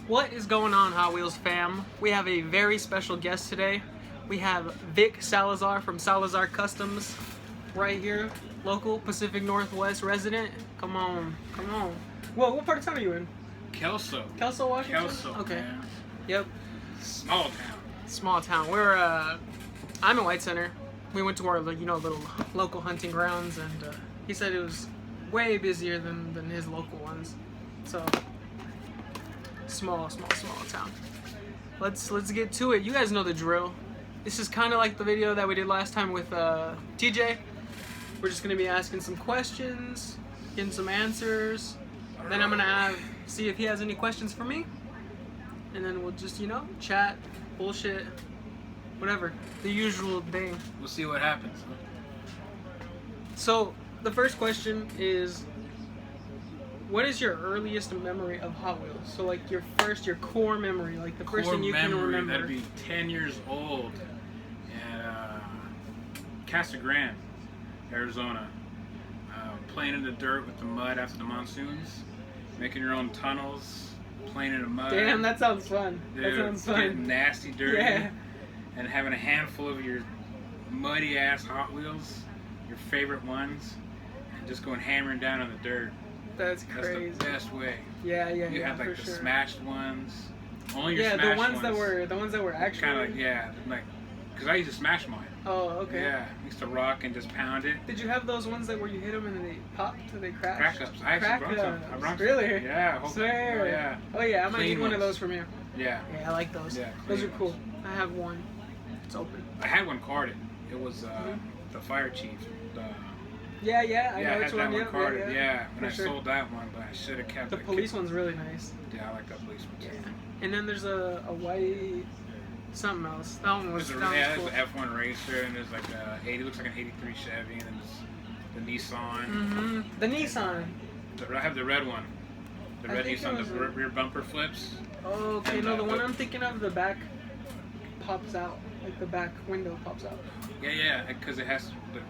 What is going on, Hot Wheels fam? We have a very special guest today. We have Vic Salazar from Salazar Customs right here, local Pacific Northwest resident. Come on, come on. Whoa, what part of town are you in? Kelso. Kelso, Washington? Kelso. Okay. Man. Yep. Small town. Small town. I'm in White Center. We went to our little local hunting grounds, and he said it was way busier than his local ones. So small town. Let's get to it. You guys know the drill. This is kind of like the video that we did last time with TJ. We're just gonna be asking some questions, getting some answers. Then I'm gonna see if he has any questions for me, and then we'll just chat, bullshit, whatever, the usual thing. We'll see what happens. So the first question is, what is your earliest memory of Hot Wheels? So like your core memory, like the first thing you can remember. That'd be 10 years old in Casa Grande, Arizona. Playing in the dirt with the mud after the monsoons, making your own tunnels, playing in the mud. Damn, that sounds fun. Dude, that sounds fun. Getting nasty, dirty, Yeah. and having a handful of your muddy ass Hot Wheels, your favorite ones, and just going hammering down on the dirt. That's crazy. That's the best way. Yeah, You had like for the sure. smashed ones. Only your Yeah, smashed the ones that were actually kind of like, because I used to smash mine. Oh, okay. Yeah, I used to rock and just pound it. Did you have those ones that where you hit them and then they popped and they crashed? Crack ups. I actually brought some. I brought some. Really? Yeah. Swear. Oh yeah. Oh yeah, I might Clean need one of ones. those from you. Yeah. Yeah, I like those. Yeah, those are clean cool. ones. I have one. It's open. I had one carded. It was the fire chief. Yeah, I know I had which that one. one carded. Yeah, and For I sure. sold that one, but I should have kept The it. police one's really nice. Yeah, I like that police one too. Yeah. And then there's a white something else. That one was There's cool. an F1 racer, and there's like looks like an '83 Chevy, and then there's the Nissan. Mm-hmm. The Nissan. I have the red one. The I red think it Nissan, was the rear bumper flips. Oh, okay. And, No, the one but- I'm thinking of, the back pops out. Like the back window pops out. Yeah, because it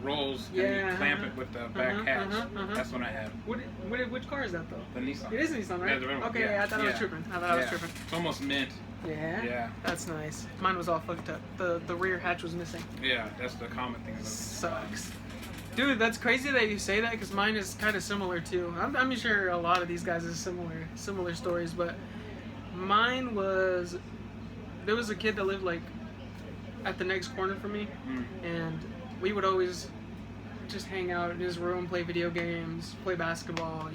rolls, and Yeah, you clamp it with the back hatch. That's what I have. Which car is that though? The Nissan. It is a Nissan, right? Yeah, the red one. Okay, Yeah. I thought I was tripping. I was tripping. It's almost mint. Yeah? Yeah. That's nice. Mine was all fucked up. The rear hatch was missing. Yeah, that's the common thing. Sucks. Dude, that's crazy that you say that because mine is kind of similar too. I'm sure a lot of these guys are similar stories, but mine was, there was a kid that lived like at the next corner from me, and we would always just hang out in his room, play video games, play basketball,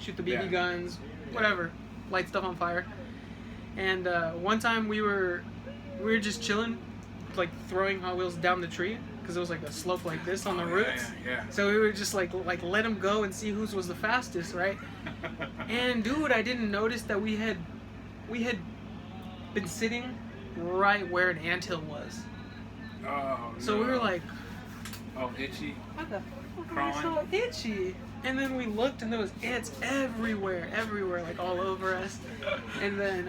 shoot the BB guns, whatever, light stuff on fire. And one time we were just chilling, like throwing Hot Wheels down the tree because it was like a slope like this on the roots. Yeah. So we would just like let them go and see whose was the fastest, right? And dude, I didn't notice that we had been sitting right where an anthill was. Oh, So we were like, oh, itchy. what the fuck is so itchy? And then we looked and there was ants everywhere, like all over us. And then,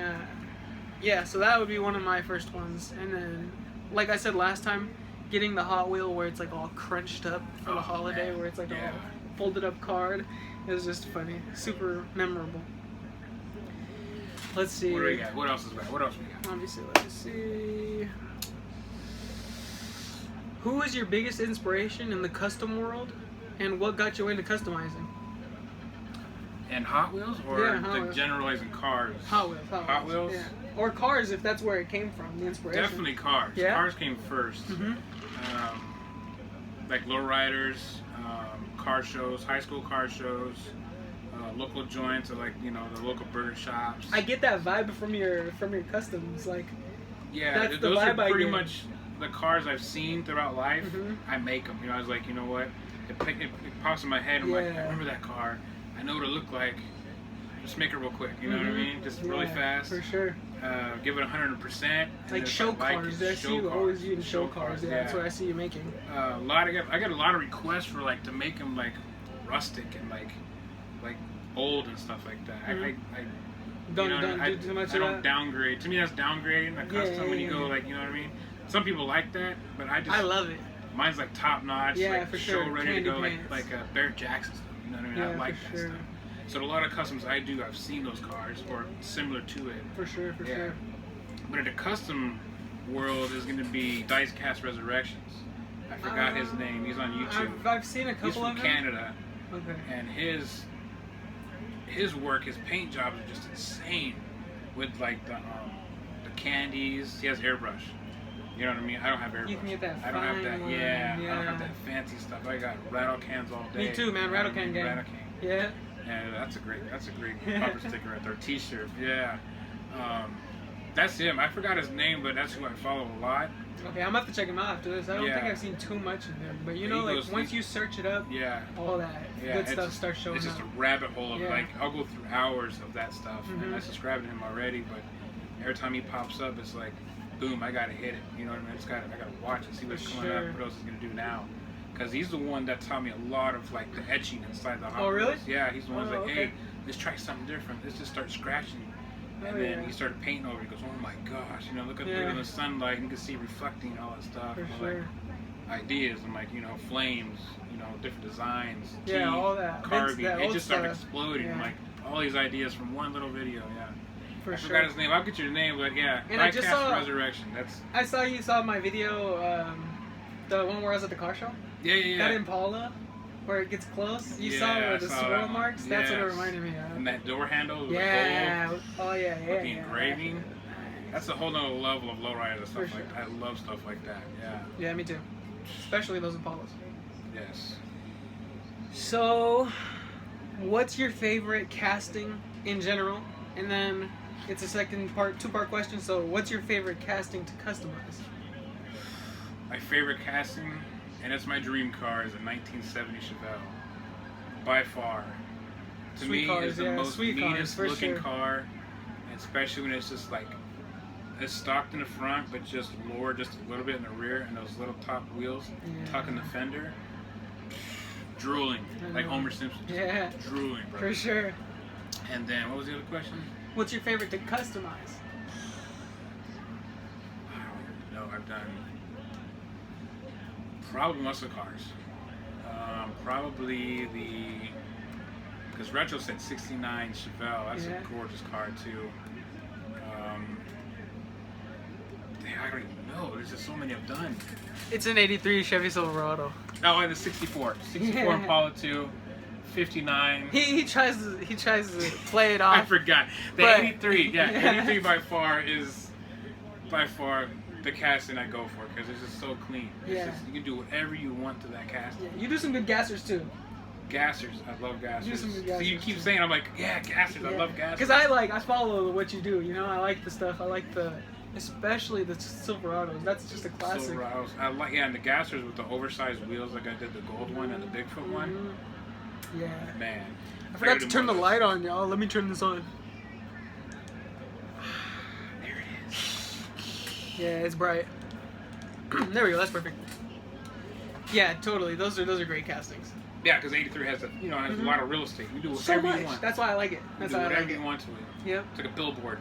so that would be one of my first ones. And then, like I said last time, getting the Hot Wheel where it's like all crunched up for the holiday, where it's like a folded up card. It was just funny, super memorable. Let's see. What do we got? What else is back? What else we got? Let me see. Who is your biggest inspiration in the custom world, and what got you into customizing? And Hot Wheels, or Hot Wheels. generalizing cars? Hot Wheels. Hot Wheels? Yeah. Or cars, if that's where it came from, the inspiration. Definitely cars. Yeah? Cars came first. Like lowriders, car shows, high school car shows, local joints, or like the local burger shops. I get that vibe from your customs, like. Yeah, that's the those vibe are I pretty get. much the cars I've seen throughout life. I make them. I was like, you know what? It pops in my head. I'm like, I remember that car. I know what it looked like. Just make it real quick. You know what I mean? Just really fast. For sure. Give it 100%. Like show cars. I see you always using show cars. Yeah, that's what I see you making. I got a lot of requests for to make them like rustic and like old and stuff like that. I Don't do too much of that. I don't downgrade. To me, that's downgrading a custom when you go you know what I mean. Some people like that, but I love it. Mine's like top notch, Yeah, like for show sure. ready to Candy go, pants. like Bear Jackson stuff. You know what I mean? I like that stuff. So a lot of customs I do, I've seen those cars or similar to it. For sure, for sure. But in the custom world is going to be Dice Cast Resurrections. I forgot his name. He's on YouTube. I've seen a couple of them. He's from Canada. Okay. And his work, his paint jobs are just insane. With like the candies. He has airbrush. You know what I mean? I don't have airbrush. You can get that. I don't have that. One. Yeah. I don't have that fancy stuff. I got rattle cans all day. Me too, man. Rattle can gang. Rattle can. Yeah. Yeah, that's a great bumper sticker right there. T-shirt. Yeah. That's him. I forgot his name, but that's who I follow a lot. Okay, I'm gonna have to check him out after this. I don't think I've seen too much of him, but you know, like once you search it up, all that good stuff starts showing up. It's just a rabbit hole of like I'll go through hours of that stuff, and I subscribe to him already. But every time he pops up, it's like, boom, I gotta hit it. You know what I mean? I gotta watch and see what's coming up. What else he's gonna do now? Because he's the one that taught me a lot of like the etching inside the hot wheels. Really? Yeah, he's the one who's like, hey, let's try something different. Let's just start scratching. And then he started painting over it. He goes, oh my gosh, you know, look at the sunlight. You can see reflecting all that stuff. For like ideas and like, you know, flames, you know, different designs. All that. Carving. It just started exploding. Like all these ideas from one little video. Yeah. I forgot his name. I'll get your name, but yeah. And I just saw Resurrection. I saw you saw my video, the one where I was at the car show. Yeah. That Impala. Where it gets close, you saw where the swirl marks. That's what it reminded me of. And that door handle with the gold. Oh yeah. With the engraving. That's a whole nother level of lowrider and stuff like that. I love stuff like that. Yeah. Yeah, me too. Especially those Impalas. Yes. So, what's your favorite casting in general? And then it's a two-part question. So, what's your favorite casting to customize? My favorite casting. And it's my dream car is a 1970 Chevelle. By far. To me, it's the most neatest looking car. Especially when it's just like, it's stocked in the front, but just lowered just a little bit in the rear, and those little top wheels tucking the fender. Drooling. Like Homer Simpson. Yeah. Drooling, bro. For sure. And then, what was the other question? What's your favorite to customize? I don't know. I've done probably muscle cars. Probably because Retro said 69 Chevelle. That's a gorgeous car too. I don't even know. There's just so many I've done. It's an 83 Chevy Silverado. Oh, and the 64 Impala 2, 59. He tries to play it off. I forgot. The 83, 83 by far the casting I go for because it's just so clean. It's just, you can do whatever you want to that casting. Yeah, you do some good gassers too. Gassers, I love gassers. You do some good gassers. So you keep saying, I'm like, gassers, I love gassers. Because I follow what you do. You know, I like the stuff. I like especially the Silverados. That's just a classic. Silverados, I like and the gassers with the oversized wheels, like I did the gold one and the Bigfoot one. Yeah. Man. I forgot to turn the light on, y'all. Let me turn this on. There it is. Yeah, it's bright. There we go. That's perfect. Yeah, totally. Those are great castings. Yeah, because 83 has a lot of real estate. You do whatever you want. That's why I like it. That's why I like it. Whatever you want to it. Yep. It's like a billboard.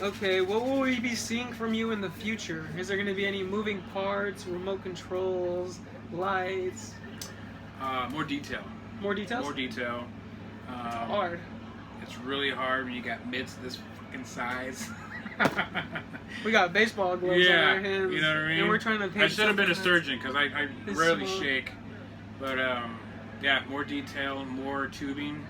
Okay, what will we be seeing from you in the future? Is there going to be any moving parts, remote controls, lights? More detail. More details? More detail. It's hard. It's really hard when you got mitts this fucking size. We got baseball gloves on our hands. You know what I mean? And we're trying to paint. I should have been a surgeon because I rarely shake. But more detail, more tubing,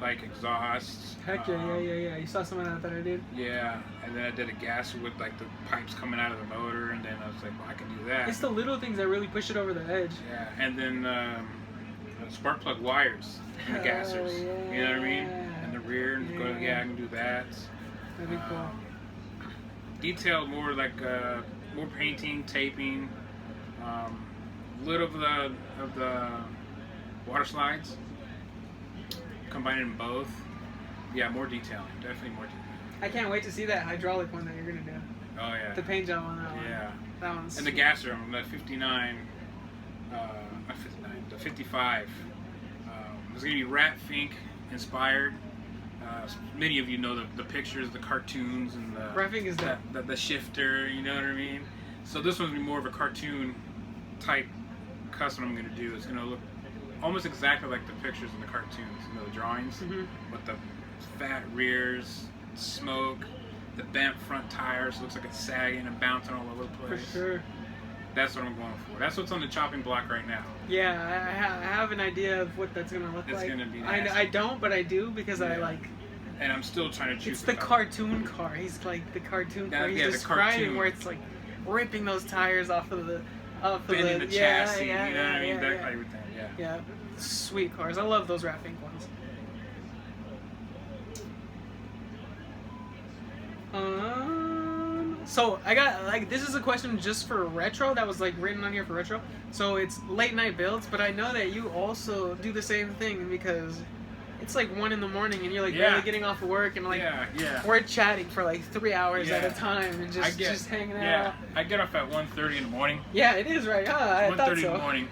like exhausts. Heck yeah. You saw some of that I did? Yeah, and then I did a gasser with like the pipes coming out of the motor, and then I was like, well, I can do that. It's the little things that really push it over the edge. Yeah, and then spark plug wires in the gassers. Yeah. You know what I mean? And the rear, and I can do that. That'd be cool. Detailed more like more painting, taping, little of the water slides, combining both. Yeah, more detailing, definitely more detailing. I can't wait to see that hydraulic one that you're gonna do. Oh yeah. The paint job on that one. Yeah. That one's. And the gasser on the 59, not 59, the 55. It's gonna be Rat Fink inspired. Many of you know the pictures, the cartoons, and the shifter. You know what I mean? So this one's gonna be more of a cartoon type custom I'm gonna do. It's gonna look almost exactly like the pictures in the cartoons, you know, the drawings, Mhm. with the fat rears, smoke, the bent front tires, looks like it's sagging and bouncing all over the For place. sure. That's what I'm going for. That's what's on the chopping block right now. Yeah, I have an idea of what that's gonna look It's like. gonna be I nasty. don't, but I do because I Yeah. like. And I'm still trying to choose. It's the cartoon car. He's like the cartoon car. He's Yeah, the describing cartoon. where it's like ripping those tires off of the Bending the chassis, yeah, you know what I mean? yeah, That yeah. everything, yeah. Yeah, sweet cars. I love those Rat Pink ones. So I got like this is a question just for retro that was like written on here for retro. So it's late night builds, but I know that you also do the same thing because it's like 1 in the morning and you're like Yeah. barely getting off of work and like Yeah. we're chatting for like 3 hours at a Yeah. time and just hanging Yeah, out. I get off at 1:30 in the morning. Yeah, it is right. I thought 1:30 in so. the morning,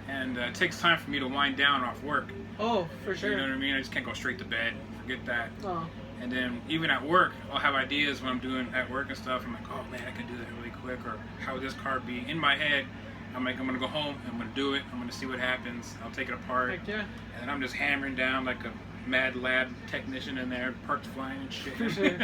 and it takes time for me to wind down off work. Oh, for sure. You know what I mean? I just can't go straight to bed. Forget that. Oh, And then even at work, I'll have ideas when I'm doing at work and stuff. I'm like, oh man, I could do that really quick. Or how would this car be? In my head, I'm like, I'm gonna go home. I'm gonna do it. I'm gonna see what happens. I'll take it apart. heck yeah. And then I'm just hammering down like a mad lab technician in there, parts flying and shit. For sure.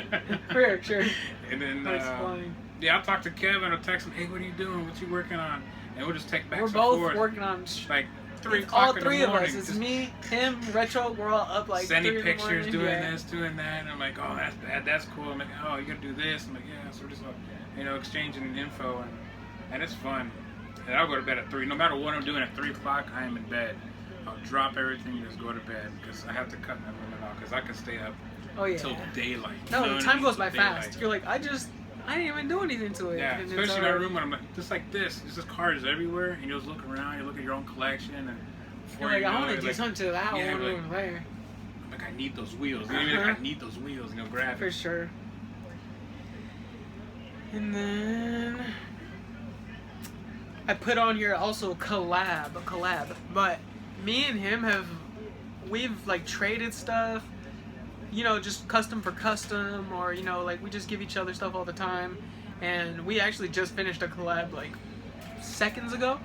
For sure. And then Parts flying. yeah, I'll talk to Kevin. I'll text him, hey, what are you doing? What you working on? And we'll just take back We're and both forth. working on Like 3 it's o'clock all in three the of morning. us. It's just me, him, Retro. We're all up like 3 sending in the pictures, morning. doing Yeah. this, doing that. And I'm like, oh, that's bad. That's cool. I'm like, oh, you gotta do this. I'm like, yeah. So we're just, exchanging info, and it's fun. And I'll go to bed at 3. No matter what I'm doing at 3 o'clock, I am in bed. I'll drop everything and just go to bed because I have to cut my limit out because I can stay up Oh yeah. till daylight. You No, know the what I time mean? goes by Till fast. daylight. You're like, I didn't even do anything to it. Yeah, And it's especially in my already- room when I'm like, just like this. There's just cars everywhere, and you just look around, you look at your own collection, and before You're like, you I know want it, to do like, something to that yeah, one like- over there. like, I need those wheels. You know what I mean? Like, I need those wheels, grab For it. sure. And then I put on here also collab, but me and him we've like traded stuff, just custom for custom, or like we just give each other stuff all the time, and we actually just finished a collab like seconds ago.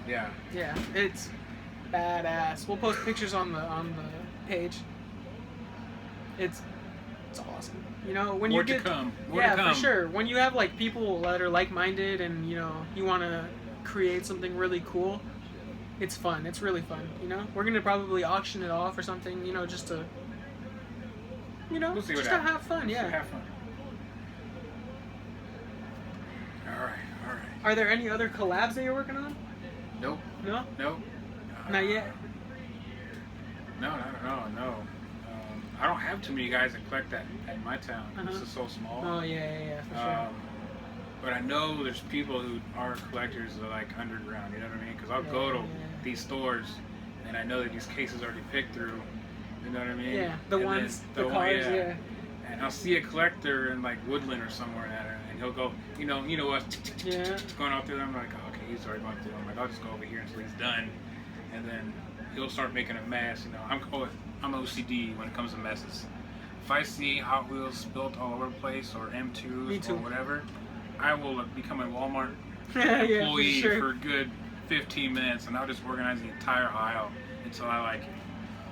Yeah. Yeah, it's badass. We'll post pictures on the page. It's awesome. When More you to get come. More yeah, to come. for sure. When you have like people that are like-minded and you want to create something really cool, it's fun. It's really fun. We're gonna probably auction it off or something. Just to We'll see what just to happens. have fun. Yeah. Have fun. All right. Are there any other collabs that you're working on? Nope. No. Not yet. No. I don't have too many guys that collect that at my town. This Uh-huh. is so small. Oh yeah, for sure. But I know there's people who are collectors that are like underground. You know what I mean? Because I'll go to these stores, and I know that these cases are already picked through. You know what I mean? Yeah, the And ones, then the cars, yeah. And I'll see a collector in like Woodland or somewhere, and he'll go, you know what? Yeah. Going out there. I'm like, oh, okay, he's already gone through. I'm like, I'll just go over here until he's done, and then he'll start making a mess. I'm OCD when it comes to messes. If I see Hot Wheels spilt all over the place or Me M2s too. or whatever, I will become a Walmart Yeah, employee for sure. for a good 15 minutes, and I'll just organize the entire aisle until I like it.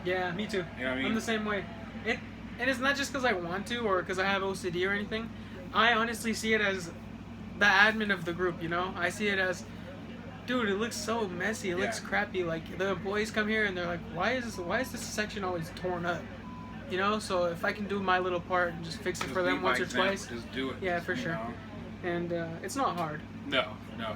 Yeah, me too. You know what I mean? I'm the same way. And it's not just because I want to or because I have OCD or anything. I honestly see it as the admin of the group, I see it as, dude, it looks so messy. It looks Yeah. crappy. Like, the employees come here and they're like, why is this section always torn up? So if I can do my little part and just fix it Just for them lead by once or example, twice. Just do it. Yeah, for you sure. know? And it's not hard. No.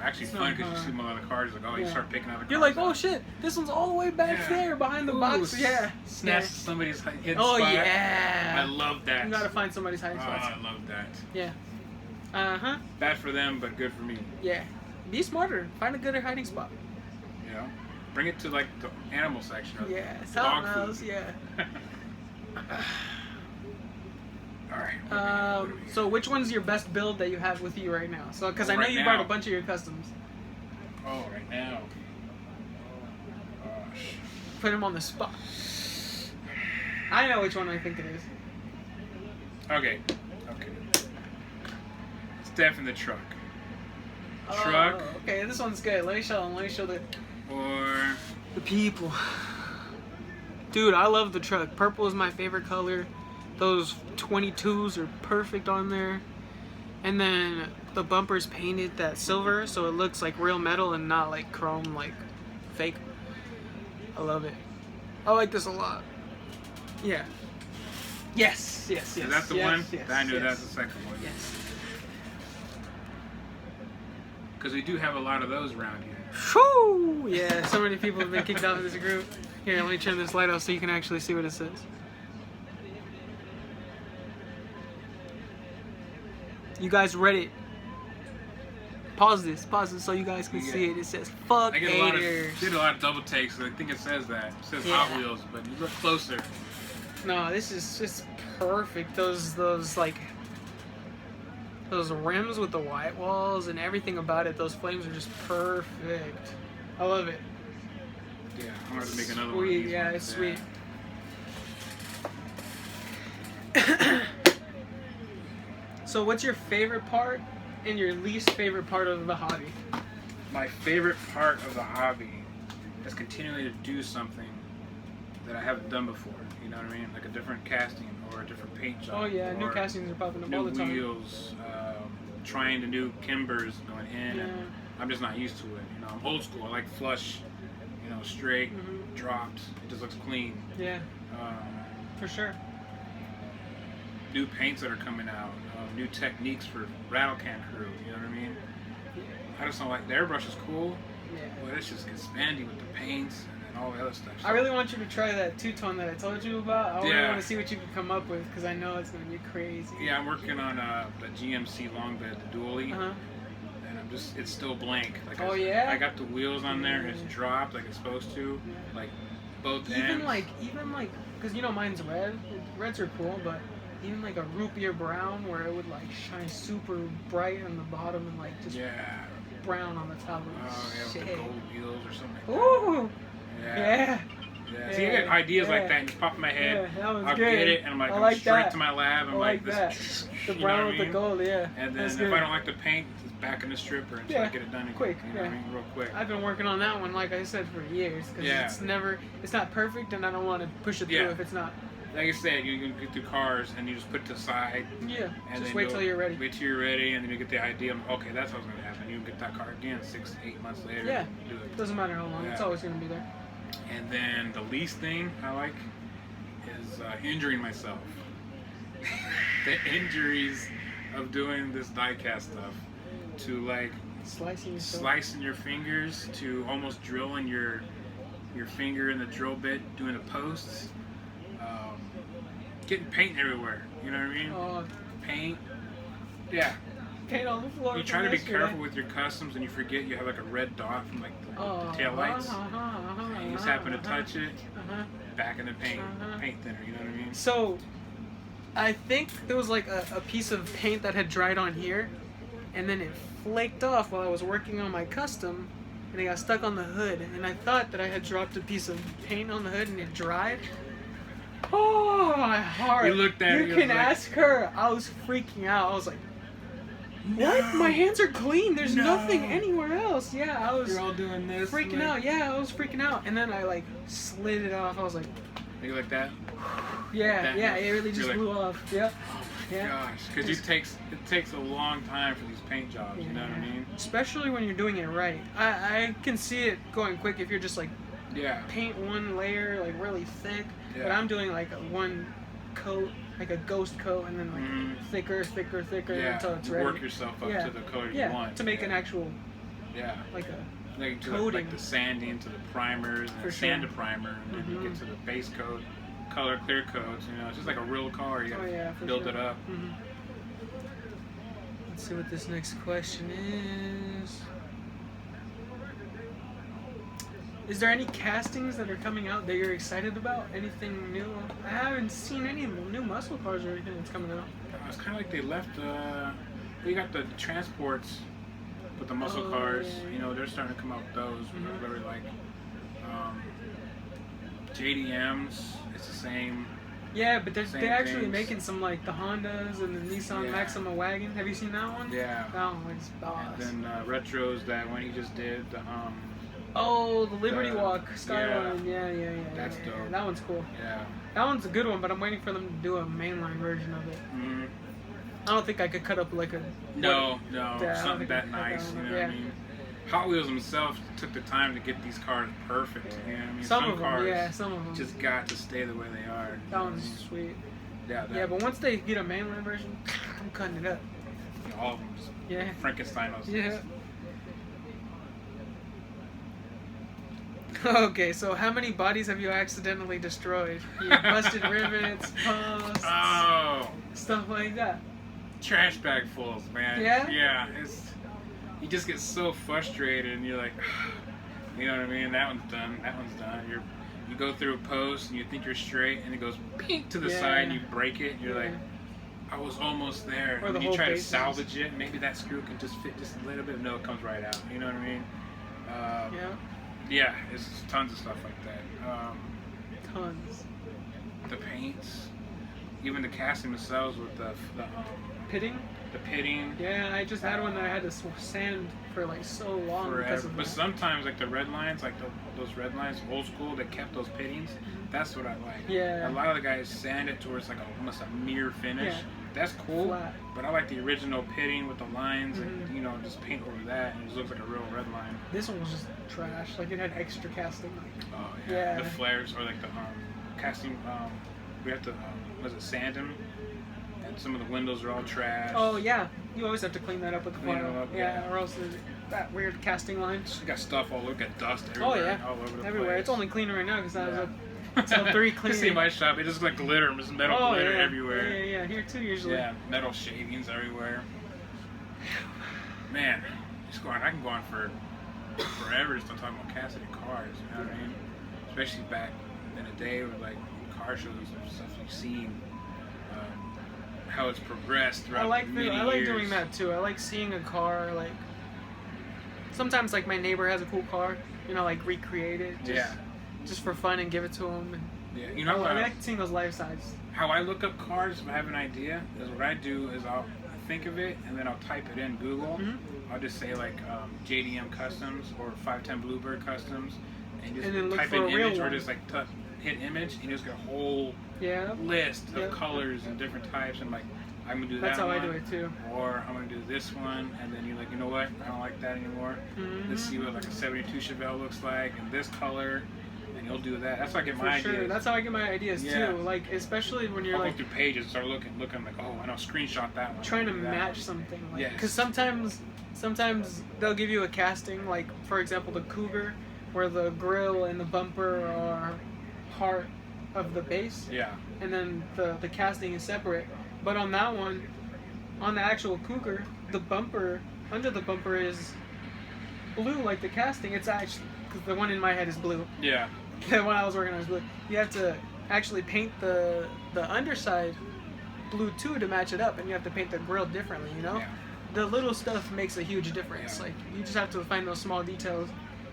Actually, It's fun not because you hard. see them on the cars. Like, oh, you Yeah. start picking out the cars. You're like, oh out. shit, this one's all the way back Yeah. there behind the Ooh, box. Yeah. Snatch Yeah. somebody's hidden Oh spot. yeah. I love that. You gotta find somebody's hiding Oh, spots. I love that. Yeah. Uh-huh. Bad for them, but good for me. Yeah. Be smarter. Find a good hiding spot. You know, bring it to like the animal section. Or Yeah. dog Something else. food. Yeah. All right. what do we got? So which one's your best build that you have with you right now? So, because I know Right you brought now. a bunch of your customs. Oh, right now. Gosh. Put him on the spot. I know which one I think it is. Okay. It's definitely the truck. Truck. Oh, okay, this one's good. Let me show them. Let me show the. Or The people. Dude, I love the truck. Purple is my favorite color. Those 22s are perfect on there. And then the bumper's painted that silver, so it looks like real metal and not like chrome, like fake. I love it. I like this a lot. Yeah. Yes. Is that the one? I knew that's the second one. Yes. Because we do have a lot of those around here. Whew! Yeah, so many people have been kicked out of this group. Here, let me turn this light off so you can actually see what it says. You guys read it. Pause this so you guys can see it. It says, fuck I haters. get a lot of double takes, I think it says that. It says Hot Wheels, but you look closer. No, this is just perfect. Those rims with the white walls and everything about it, those flames are just perfect. I love it. Yeah, I'm going to make another one. Sweet, yeah, it's sweet. So what's your favorite part and your least favorite part of the hobby? My favorite part of the hobby is continuing to do something that I haven't done before. You know what I mean? Like a different casting or a different paint job. Oh yeah, new castings are popping up all the time. New wheels, trying the new Kimbers going in. And I'm just not used to it. You know, I'm old school. I like flush, you know, straight, dropped. It just looks clean. Yeah, for sure. New paints that are coming out, new techniques for rattle can crew. You know what I mean? I just don't like the airbrush is cool, but it's just expandy with the paints and all the other stuff. So I really want you to try that two-tone that I told you about. I really want to see what you can come up with because I know it's going to be crazy. Yeah, I'm working on the GMC long bed, the dually, and it's still blank. Like I got the wheels on there, it's dropped like it's supposed to, like both ends. Even like, because you know mine's red. Reds are cool, but even like a root beer brown where it would like shine super bright on the bottom and like just brown on the top of it. Oh yeah, with the gold wheels or something like that. Ooh! Yeah. So you get ideas like that and just pop in my head. Yeah, that was I'll good. get it and I'm like, I'm straight to my lab. I'm like this. The brown with the gold, And then if I don't like the paint, just back in the stripper and try to get it done again. Quick, you know what I mean? Real quick. I've been working on that one, like I said, for years because it's not perfect and I don't want to push it through if it's not. Like I said, you can get through cars and you just put it to the side. Yeah. And just wait till you're ready. Wait till you're ready, and then you get the idea. Okay, that's what's gonna happen. You get that car again 6 to 8 months later. Yeah. Do it. Doesn't matter how long. It's always gonna be there. And then the least thing I like is injuring myself. The injuries of doing this die-cast stuff, to like slicing your fingers, to almost drilling your finger in the drill bit, doing the posts. Getting paint everywhere, you know what I mean? Paint. Yeah. Paint on the floor. You try to be careful with your customs and you forget you have like a red dot from like the tail lights. And you just happen to touch it, back in the paint thinner, you know what I mean? So, I think there was like a piece of paint that had dried on here, and then it flaked off while I was working on my custom, and it got stuck on the hood, and I thought that I had dropped a piece of paint on the hood and it dried. Oh, my heart. You looked at You can ask her. I was freaking out. I was like, what? My hands are clean. There's nothing anywhere else. Yeah, I was You're all doing this. freaking out. Yeah, I was freaking out. And then I like slid it off. I was like, you like that? Yeah, it really just blew off. Yep. Oh my gosh, because it takes a long time for these paint jobs, you know what I mean? Especially when you're doing it right. I can see it going quick if you're just like paint one layer like really thick. But I'm doing like one coat, like a ghost coat, and then like thicker until it's ready. Work yourself up to the color you want. To make an actual like coating. like the sanding to the primers and sand to primer, and then you get to the base coat, color clear coats. You know, it's just like a real car. You gotta build it up. Let's see what this next question is. Is there any castings that are coming out that you're excited about? Anything new? I haven't seen any new muscle cars or anything that's coming out. It's kind of like they left. We got the transports with the muscle cars. Yeah. You know, they're starting to come out with those. I really like JDMs. It's the same. Yeah, but they're actually making some like the Hondas and the Nissan Maxima wagon. Have you seen that one? Yeah. That one looks boss. And then retros, that one he just did. Oh, the Liberty Walk Skyline. Yeah. That's dope. That one's cool. Yeah. That one's a good one, but I'm waiting for them to do a mainline version of it. Mm-hmm. I don't think I could cut up like a... No, Yeah, something that nice, you know what I mean? Hot Wheels themselves took the time to get these cars perfect, you know what I mean? Some of them, cars some of them. just got to stay the way they are. That one's sweet. Yeah, but once they get a mainline version, I'm cutting it up. all of them just Frankenstein those things. Yeah. Okay, so how many bodies have you accidentally destroyed? You busted rivets, posts, stuff like that. Trash bag fulls, man. Yeah? Yeah, you just get so frustrated and you're like, you know what I mean? That one's done. You go through a post and you think you're straight and it goes pink to the side and you break it and you're like, I was almost there. Or and you try to salvage it and maybe that screw can just fit just a little bit. No, it comes right out. You know what I mean? Yeah, it's tons of stuff like that. Tons. The paints, even the casting themselves with the pitting. The pitting. Yeah, I just had one that I had to sand for like so long. Forever. But sometimes like the red lines, like those red lines, old school, that kept those pittings. That's what I like. Yeah. A lot of the guys sand it towards like almost a mirror finish. Yeah. That's cool. Flat. But I like the original pitting with the lines and just paint over that and it just looks like a real red line. This one was just trash. Like it had extra casting. Oh yeah. The flares or like the casting. We have to sand them. And some of the windows are all trash. Oh yeah. You always have to clean that up with the Clean file. them up, or else there's that weird casting line. You got stuff all over, got dust everywhere. Oh yeah. All over the everywhere. place. It's only cleaner right now because I was So 3 clean. You see my shop, it just like glitter, just metal glitter everywhere. Yeah, here too usually. Yeah, metal shavings everywhere. Man, I can go on for forever just talking about Cassidy cars, you know what I mean? Especially back in the day with like car shows and stuff you've seen, how it's progressed throughout I like years. doing that too. I like seeing a car, like, sometimes like my neighbor has a cool car, like recreate it. Just for fun and give it to them. And, I like seeing those life size. How I look up cars, if I have an idea, is what I do is I'll think of it and then I'll type it in Google. I'll just say like JDM Customs or 510 Bluebird Customs and just type in image or just like hit image and you just get a whole list of colors and different types and like I'm gonna do That's that how one, I do it too. or I'm gonna do this one, and then you're like, you know what? I don't like that anymore. Let's see what like a '72 Chevelle looks like in this color, and you'll do that. That's how I get my ideas. That's how I get my ideas too. Like especially when you're I'll like go through pages, and start looking like, oh, I know, screenshot that one. Trying to match something. Yes. Because sometimes they'll give you a casting, like for example the Cougar, where the grill and the bumper are part of the base. Yeah. And then the casting is separate. But on that one, on the actual Cougar, the bumper, under the bumper is blue like the casting. It's actually, because the one in my head is blue. Yeah. The one I was working on is blue. You have to actually paint the underside blue too to match it up, and you have to paint the grill differently, Yeah. The little stuff makes a huge difference. Yeah. Like, you just have to find those small details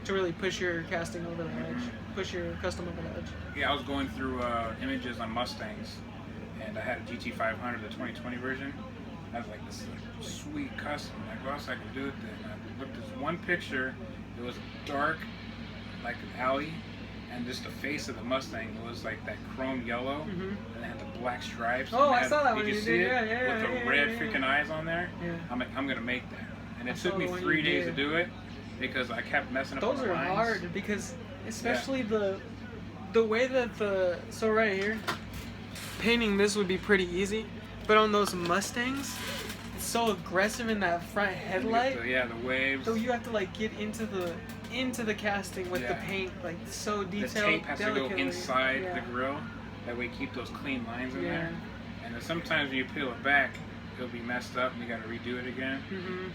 to really push your casting over the edge, push your custom over the edge. Yeah, I was going through images on Mustangs, and I had a GT500, the 2020 version. I was like, this is a sweet custom. Like, what else I can do with it? And I looked at this one picture. It was dark, like an alley, and just the face of the Mustang. It was like that chrome yellow, and it had the black stripes. Oh, I saw that one. Did you see it? With the red freaking eyes on there. Yeah. I'm like, I'm gonna make that. And it took me 3 days to do it because I kept messing up on the lines. Those are hard because, especially the way that so right here, painting this would be pretty easy, but on those Mustangs, it's so aggressive in that front headlight. The waves. So you have to like get into the casting with the paint, like so detailed. The tape has to go inside the grill. That way, keep those clean lines in there. And then sometimes when you peel it back, it'll be messed up and you got to redo it again.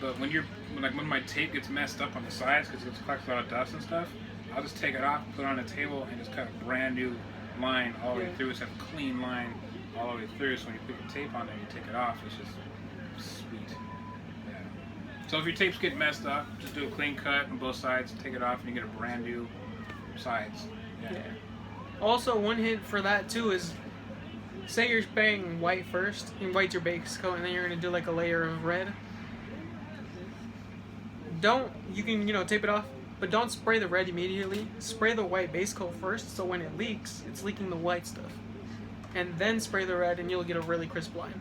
But when my tape gets messed up on the sides because it collects a lot of dust and stuff, I'll just take it off, put it on the table, and just cut a brand new line all the way through. Just have a clean line all the way through. So when you put your tape on there, you take it off. It's just sweet. Yeah. So if your tapes get messed up, just do a clean cut on both sides, take it off, and you get a brand new sides. Yeah. Also, one hint for that too is, say you're spraying white first, white's your base coat, and then you're gonna do like a layer of red. You can tape it off, but don't spray the red immediately. Spray the white base coat first, so when it leaks, it's leaking the white stuff. And then spray the red, and you'll get a really crisp line.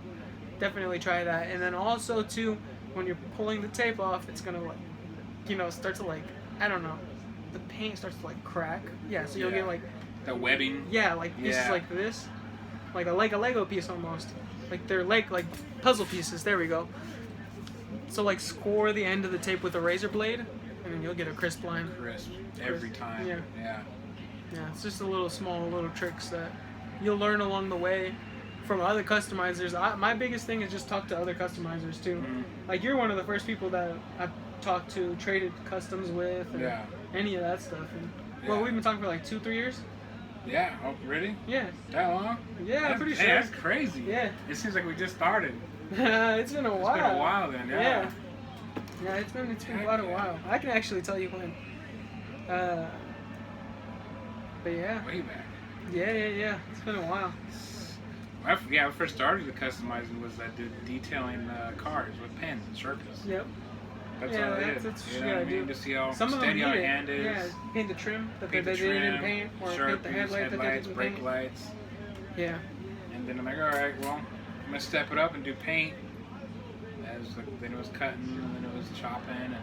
Definitely try that. And then also, too, when you're pulling the tape off, it's gonna, like, you know, start to, like, I don't know, the paint starts to, like, crack. Yeah, so you'll get, like... The webbing. Yeah, like pieces like this. Like a Lego piece almost. Like they're like puzzle pieces. There we go. So like score the end of the tape with a razor blade, and then you'll get a crisp line. Crisp every time. Yeah. Yeah. Yeah, it's just a little tricks that you'll learn along the way from other customizers. My biggest thing is just talk to other customizers too. Mm-hmm. Like you're one of the first people that I've talked to, traded customs with, and any of that stuff. And, well, we've been talking for like 2-3 years. Yeah. Oh, really? Yeah. That long? Yeah, I'm pretty sure. That's crazy. Yeah. It seems like we just started. It's been a while. It's been a while then. Yeah. Yeah, it's been quite a while. I can actually tell you when. But yeah. Way back. Yeah. It's been a while. When I first started the customizing was I did detailing cars with pens and Sharpies. Yep. That's all I did. That's you know what I mean? To see how steady our hand is. Yeah, paint the trim that they trim, didn't paint, or Sharpies, paint the headlight that they didn't brake paint. lights. Yeah. And then I'm like, all right, well, I'm gonna step it up and do paint. Then it was cutting, and then it was chopping, and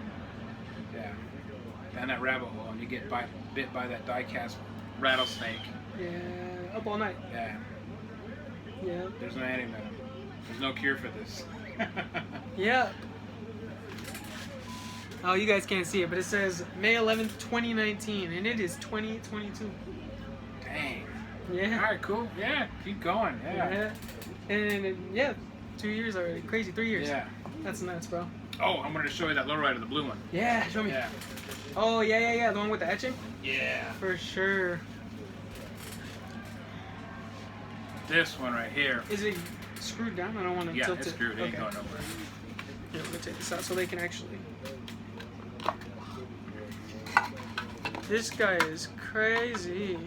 down that rabbit hole, and you get bit by that die-cast rattlesnake. Yeah, up all night. Yeah. Yeah. There's no antivenom. There's no cure for this. Yeah. Oh, you guys can't see it, but it says May 11th, 2019, and it is 2022. Dang. Yeah. All right, cool. Yeah, keep going. Yeah. And 2 years already. Crazy, 3 years. Yeah. That's nuts, bro. Oh, I'm going to show you that lowrider, the blue one. Yeah, show me. Yeah. Oh, yeah. The one with the etching? Yeah. For sure. This one right here. Is it screwed down? I don't want to tilt it. Yeah, it's screwed. It ain't going nowhere. Here, let me take this out so they can actually... This guy is crazy.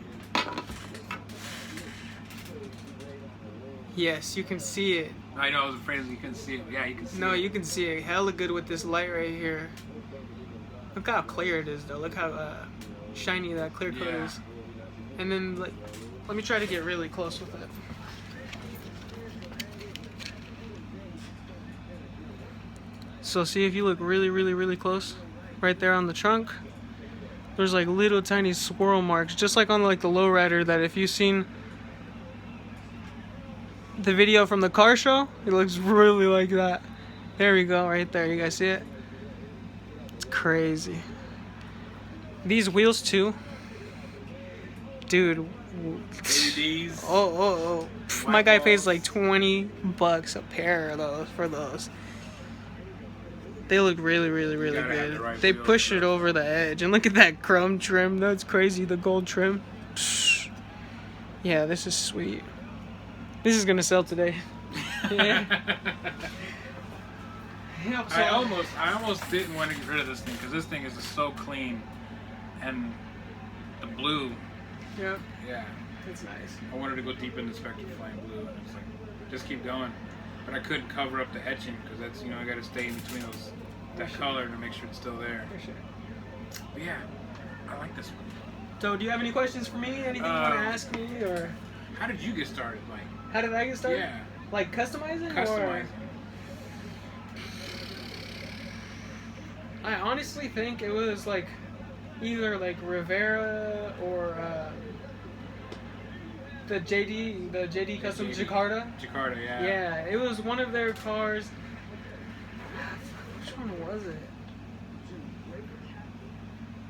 Yes, you can see it. I know, I was afraid you couldn't see it. Yeah, you can see it. No, you can see it hella good with this light right here. Look how clear it is, though. Look how shiny that clear coat is. And then, like, let me try to get really close with it. So see if you look really close, right there on the trunk. There's like little tiny swirl marks, just like on like the lowrider. That if you've seen the video from the car show, it looks really like that. There we go, right there. You guys see it? It's crazy. These wheels too, dude. LEDs. Oh. My guy pays like $20 a pair of those for those. They look really good. Right They push it over the edge. And look at that chrome trim. That's crazy, the gold trim. Yeah, this is sweet. This is gonna sell today. Yeah. Yep, so I almost didn't want to get rid of this thing because this thing is just so clean, and the blue. Yep. Yeah. It's nice. I wanted to go deep into Spectre Flame Blue, and it's like, just keep going. But I couldn't cover up the etching because that's, I got to stay in between that color to make sure it's still there. For sure. But yeah, I like this one. So, do you have any questions for me? Anything you want to ask me, or how did you get started? Like, how did I get started? Yeah. Like customizing? Customizing. Or... I honestly think it was like either like Rivera or the JD Custom Jakarta. Jakarta, yeah. Yeah, it was one of their cars. Which one was it?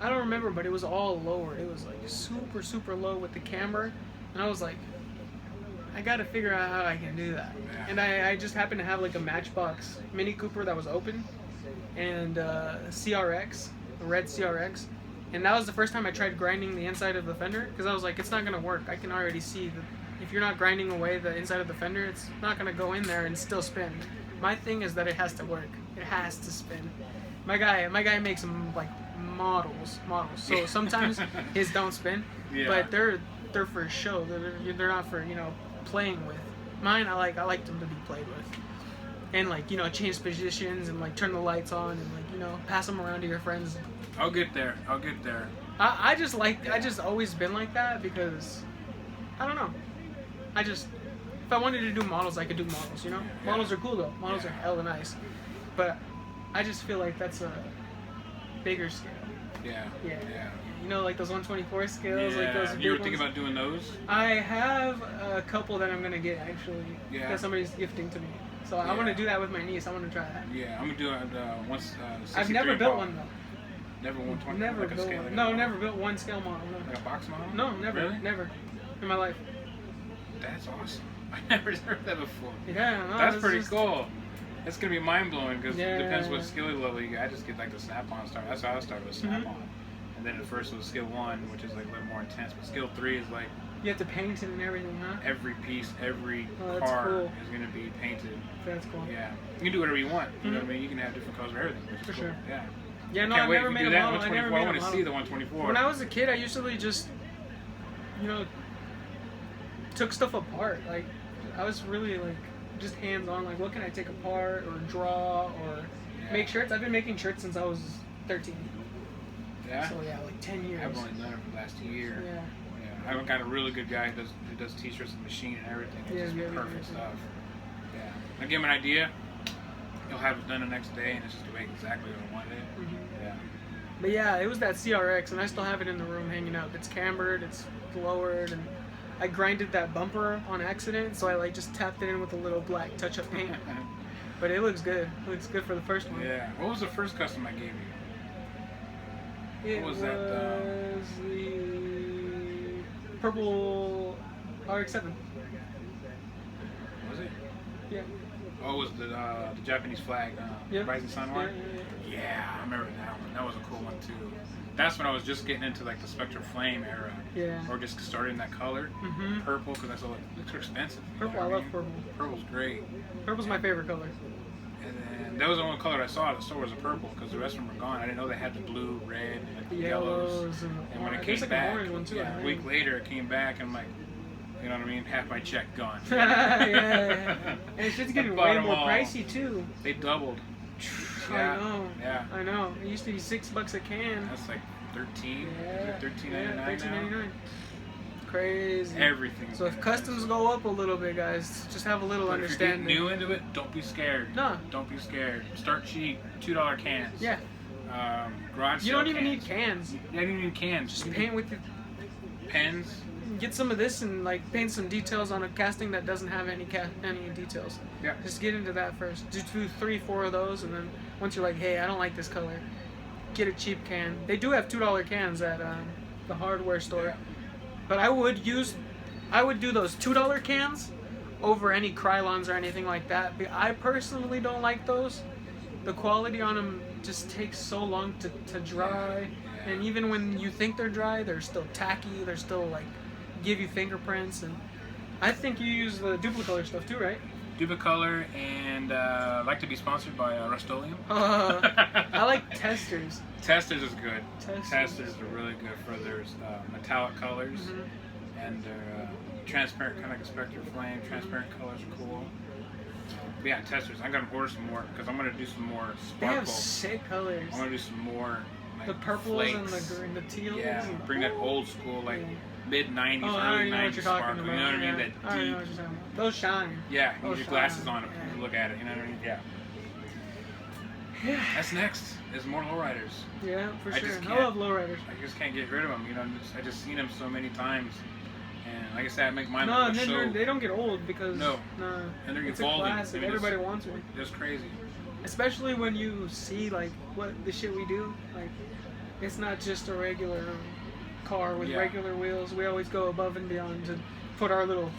I don't remember, but it was all lower. It was like super low with the camber, and I was like, I gotta figure out how I can do that. Yeah. And I just happened to have like a Matchbox Mini Cooper that was open, and CRX, a red CRX. And that was the first time I tried grinding the inside of the fender, because I was like, it's not going to work. I can already see that if you're not grinding away the inside of the fender, it's not going to go in there and still spin. My thing is that it has to work. It has to spin. My guy makes them like models. So sometimes his don't spin, but they're for show. They're not for, playing with. Mine, I like them to be played with. And like, change positions and like turn the lights on and like, pass them around to your friends. I'll get there. I'll get there. I just always been like that because, I don't know. If I wanted to do models, I could do models, you know? Yeah. Models are cool though. Models are hella nice. But I just feel like that's a bigger scale. Yeah. You know, like those 124 scales, like those big You were ones? thinking about doing those? I have a couple that I'm gonna get actually. Yeah. That somebody's gifting to me. So I want to do that with my niece. I want to try that. Yeah, I'm gonna do it once. I've never built one though. Never 120. Never like a built scale, one. like a No, model? never built one scale model. No. Like a box model? No, never. Really? Never. In my life. That's awesome. I never heard that before. Yeah, no, That's pretty just cool. It's gonna be mind blowing because Yeah. it depends what skill level you get. I just get like the snap-on start. That's how I started with snap-on. And then at first it was skill 1, which is like a little more intense. But skill 3 is like You have to paint it and everything, huh? every piece, every that's car cool. is gonna be painted. That's cool. Yeah, you can do whatever you want. You know what I mean? You can have different colors for everything. Which is For cool. sure. Yeah. Yeah, no, Can't I wait never if made you a do that. model. I never 124. I made a want to model. see the 124. When I was a kid, I usually just, took stuff apart. Like, I was really like just hands-on. Like, what can I take apart or draw or make shirts? I've been making shirts since I was 13. Yeah. So yeah, like 10 years. I've only done it for the last year. Yeah. Yeah. I've got a really good guy who does t-shirts and machine and everything. It's just perfect stuff. Yeah. I give him an idea. He'll have it done the next day, and it's just to make exactly what I wanted it. Yeah. But yeah, it was that CRX, and I still have it in the room hanging up. It's cambered, it's lowered, and I grinded that bumper on accident, so I like just tapped it in with a little black touch-up paint. But it looks good. It looks good for the first one. Yeah. What was the first custom I gave you? It What was was that, the purple RX-7. Was it? Yeah. Oh, it was the Japanese flag, Yep. Rising Sun one? Yeah, I remember that one. That was a cool one too. That's when I was just getting into like the Spectre Flame era. Yeah. Or just starting that color. Mm-hmm. Purple, because I saw it looks expensive. You know Purple, I what love mean? purple. Purple's great. Purple's my favorite color. And then that was the only color I saw at the store was a purple, because the rest of them were gone. I didn't know they had the blue, red, and The yellows. yellows and And when it there's came like an back, orange one too. yeah, I a think. week later it came back, and I'm like, you know what I mean? Half my check gone. yeah. And it's just getting I bought way them more all. pricey too. They doubled. I know. Yeah. I know. It used to be $6 a can. That's like 13. Yeah. $13.99 now. $13.99. Crazy. Everything. So if customs go up a little bit, guys, just have a little But if you're understanding. getting new into it, don't be scared. No. Don't be scared. Start cheap. $2 cans. Yeah. Garage You sale don't even cans. need cans. You don't even need cans. Just paint with your pens. get some of this and like paint some details on a casting that doesn't have any details. Yeah. Just get into that first. Do 2, 3, 4 of those, and then once you're like, hey, I don't like this color, get a cheap can. They do have $2 cans at the hardware store, Yeah. but I would do those $2 cans over any Krylons or anything like that. I personally don't like those. The quality on them just takes so long to dry, Yeah. and even when you think they're dry, they're still tacky. They're still like give you fingerprints, and I think you use the Duplicolor stuff too, right? Dubicolor, and I'd like to be sponsored by Rust-Oleum. I like Testers. Testers is good. Testers. Testers are really good for their metallic colors, and their transparent, kind of like a Spectre Flame. Transparent colors are cool. But yeah, Testers. I'm gonna order some more because I'm gonna do some more They have sparkle. sick colors. I'm gonna do some more. Like, The purples flakes. and the green, the teals. Yeah, and- bring that old school, like mid '90s, Oh, I early already know what '90s you're sparkle. talking about. You know what I mean? Yeah. That I already know deep. what you're talking about. Those shine. Yeah, Those use your glasses shine. on if Yeah. you look at it. You know what I mean? Yeah. Yeah. That's next. Is more lowriders. Yeah, for I sure. just I can't- love lowriders. I just can't get rid of them. You know, I just seen them so many times, and like I said, I make mine No, look and then so they don't get old because No. nah, and they're it's a evolving. classic. I mean, Everybody wants one. Just crazy. Especially when you see like what the shit we do. Like, it's not just a regular car with Yeah. regular wheels. We always go above and beyond to put our little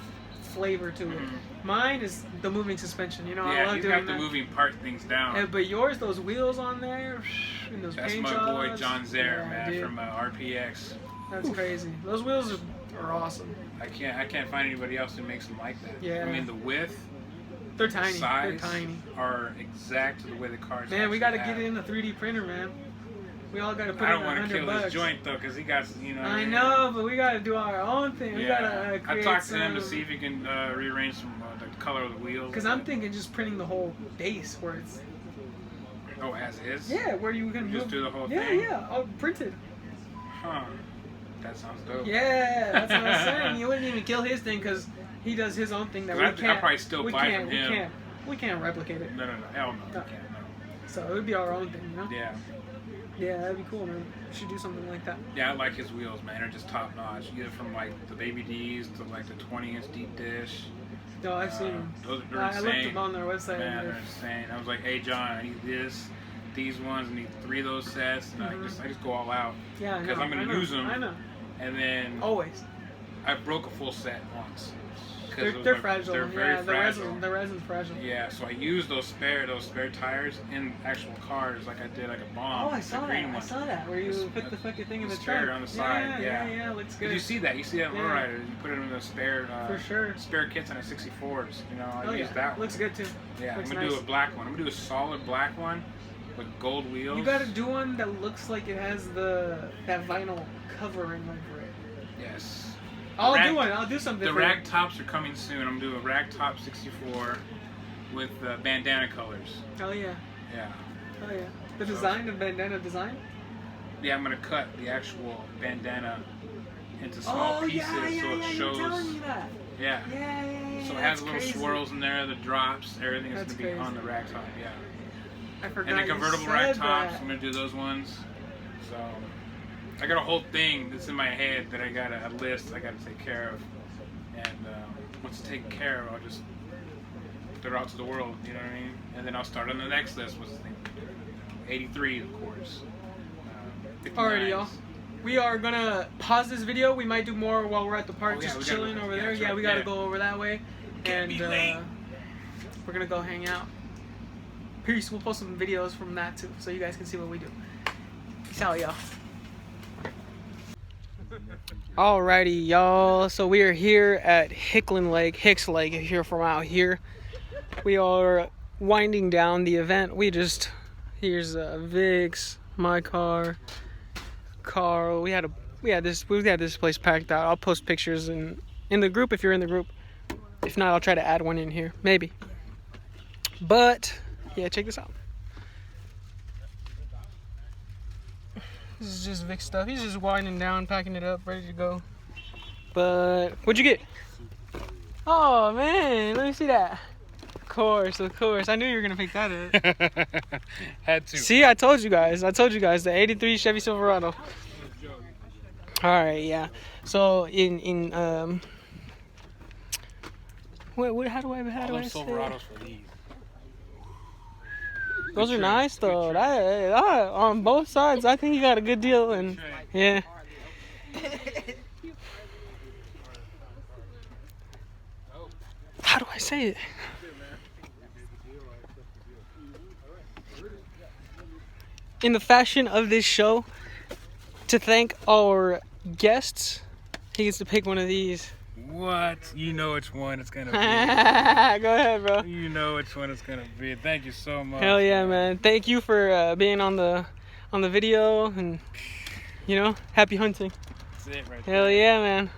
flavor to it. Mine is the moving suspension. You know, I Yeah, love you doing have the that. moving part things down. But yours, those wheels on there, and those That's paint my boy jobs. John Zare, Yeah, man, dude. from RPX. That's crazy. Those wheels are awesome. I can't find anybody else who makes them like that. Yeah. I mean, the width, They're tiny. size, They're tiny. are exact to the way the cars. Man, we got to get it in the 3D printer, man. We all got to put I in don't want to $100 kill bucks. his joint though, because he got, you know. I know, but we got to do our own thing. We got Yeah, to I create talked to him to some- see if he can rearrange some the color of the wheels. Because I'm thinking just printing the whole base where it's Oh, as is? Yeah, where you can just do the whole yeah, thing? Yeah, all printed. Huh. That sounds dope. Yeah, that's what I'm saying. You wouldn't even kill his thing because he does his own thing that we can't. I'll probably still buy from him. We can't replicate it. No. Hell no. We can't, no. So it would be our own thing, you know? Yeah. Yeah, that'd be cool, man. We should do something like that. Yeah, I like his wheels, man. They're just top notch. You get it from like the Baby D's to like the 20-inch deep dish. No, I've seen them. Those are I insane. looked them on their website. Man, they're insane. I was like, hey John, I need these ones, I need 3 of those sets, and I just go all out. Yeah, because I'm gonna use them. I know. And then always. I broke a full set once. They're fragile. They're very fragile. The resin's fragile. Yeah, so I used those spare tires in actual cars, like I did like a bomb. Oh, I saw that. Where you put the fucking thing in the spare trunk on the side. Yeah, looks good. Did you see that? You see that lowrider? You put it in the spare. For sure. Spare kits on a 64s. You know, I used that one. Looks good too. Yeah, looks I'm gonna nice. do a black one. I'm gonna do a solid black one with gold wheels. You gotta do one that looks like it has that vinyl covering over it. Yes. I'll do one. I'll do something. The rag tops are coming soon. I'm gonna do a rag top 64 with bandana colors. Oh yeah. Yeah. Oh yeah. The bandana design? Yeah, I'm gonna cut the actual bandana into small pieces so it shows. You were telling me that. Yeah. Yeah. So it has little swirls in there, the drops, everything is gonna be on the rag top. Yeah. I forgot. And the convertible rag tops, I'm gonna do those ones. So I got a whole thing that's in my head that I got a list I got to take care of, and once it's taken care of, I'll just throw it out to the world. You know what I mean? And then I'll start on the next list. What's the thing? 83, of course. Alrighty, y'all. We are gonna pause this video. We might do more while we're at the park, just chilling over there. Yeah, we gotta go over that way, and we're gonna go hang out. Peace. We'll post some videos from that too, so you guys can see what we do. Peace out, y'all. Alrighty, y'all. So we are here at Hicks Lake, if you're from out here. We are winding down the event. Here's Vic's, my car, Carl. We had this place packed out. I'll post pictures in the group if you're in the group. If not, I'll try to add one in here, maybe. But yeah, check this out. This is just Vic stuff. He's just winding down, packing it up, ready to go. But what'd you get? Oh man, let me see that. Of course. I knew you were gonna pick that up. Had to. See, I told you guys. The '83 Chevy Silverado. All right, yeah. So in what? How do I say Silverados for these. Those are nice though. On both sides, I think you got a good deal. And yeah. How do I say it? In the fashion of this show, to thank our guests, he gets to pick one of these. What? You know which one it's gonna be. Go ahead, bro. You know which one it's gonna be. Thank you so much. Hell yeah, man. Thank you for being on the video, and happy hunting. That's it right Hell there. yeah, man.